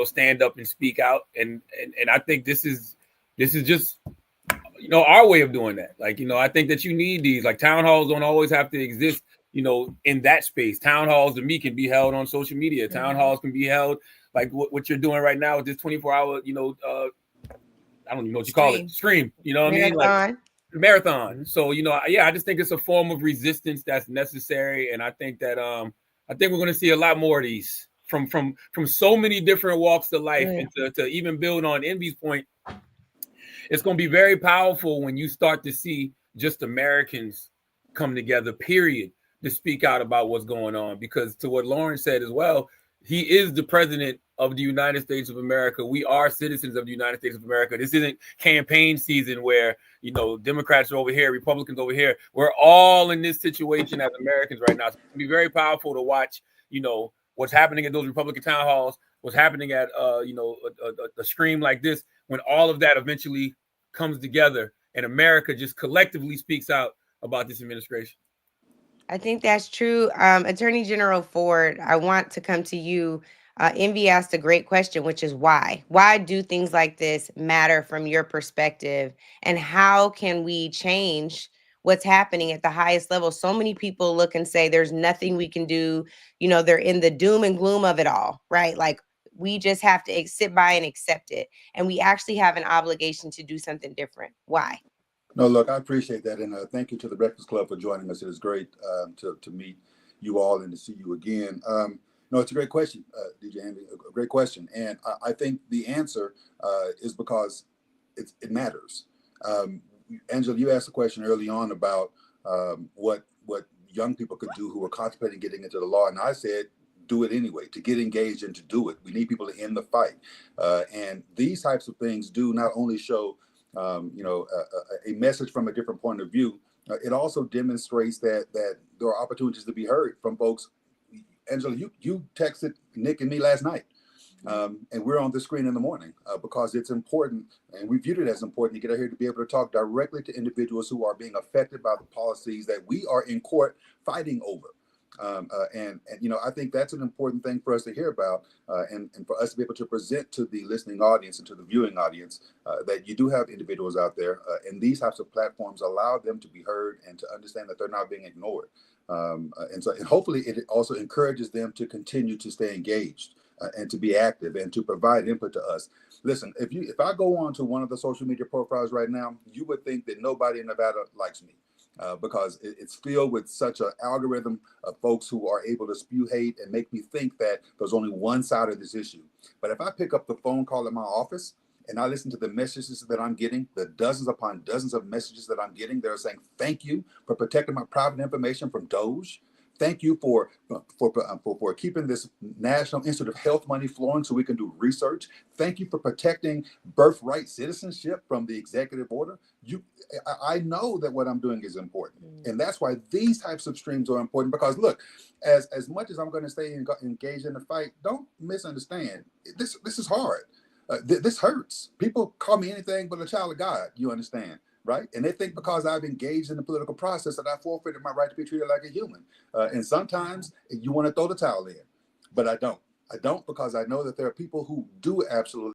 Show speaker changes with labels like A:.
A: stand up and speak out. And I think this is just our way of doing that. Like, I think that you need these, like, town halls don't always have to exist, in that space. Town halls to me can be held on social media. Town halls can be held like what you're doing right now with this 24-hour, I don't even know what you call it, stream. You know what I mean? Like marathon. So, yeah, I just think it's a form of resistance that's necessary. And I think that I think we're gonna see a lot more of these from so many different walks of life. And to even build on Envy's point, it's going to be very powerful when you start to see just Americans come together, period, to speak out about what's going on. Because to what Lauren said as well, he is the president of the United States of America. We are citizens of the United States of America. This isn't campaign season where, Democrats are over here, Republicans over here. We're all in this situation as Americans right now. So it's going to be very powerful to watch, what's happening at those Republican town halls, what's happening at, a stream like this, when all of that eventually comes together and America just collectively speaks out about this administration.
B: I think that's true. Attorney General Ford, I want to come to you. Envy asked a great question, which is why? Why do things like this matter from your perspective? And how can we change what's happening at the highest level? So many people look and say there's nothing we can do. They're in the doom and gloom of it all, right? Like, we just have to sit by and accept it. And we actually have an obligation to do something different. Why?
C: No, look, I appreciate that. And thank you to the Breakfast Club for joining us. It is great to meet you all and to see you again. No, it's a great question, DJ Envy, a great question. And I think the answer is because it matters. Angela, you asked a question early on about what young people could do who are contemplating getting into the law. And I said, do it anyway, to get engaged and to do it. We need people to end the fight. And these types of things do not only show a message from a different point of view. It also demonstrates that there are opportunities to be heard from folks. Angela, you texted Nick and me last night, and we're on the screen in the morning because it's important, and we viewed it as important to get out here to be able to talk directly to individuals who are being affected by the policies that we are in court fighting over. And I think that's an important thing for us to hear about, and for us to be able to present to the listening audience and to the viewing audience that you do have individuals out there, and these types of platforms allow them to be heard and to understand that they're not being ignored. And hopefully it also encourages them to continue to stay engaged and to be active and to provide input to us. Listen, if I go on to one of the social media profiles right now, you would think that nobody in Nevada likes me. Because it's filled with such an algorithm of folks who are able to spew hate and make me think that there's only one side of this issue. But if I pick up the phone call at my office and I listen to the messages that I'm getting, the dozens upon dozens of messages that I'm getting, they're saying, thank you for protecting my private information from Doge. Thank you for keeping this National Institute of Health money flowing so we can do research. Thank you for protecting birthright citizenship from the executive order. I know that what I'm doing is important. And that's why these types of streams are important, because look, as much as I'm going to stay engaged in the fight, don't misunderstand. This is hard. This hurts. People call me anything but a child of God, you understand, right? And they think because I've engaged in the political process that I forfeited my right to be treated like a human. And sometimes you want to throw the towel in, but I don't. I don't, because I know that there are people who do absolutely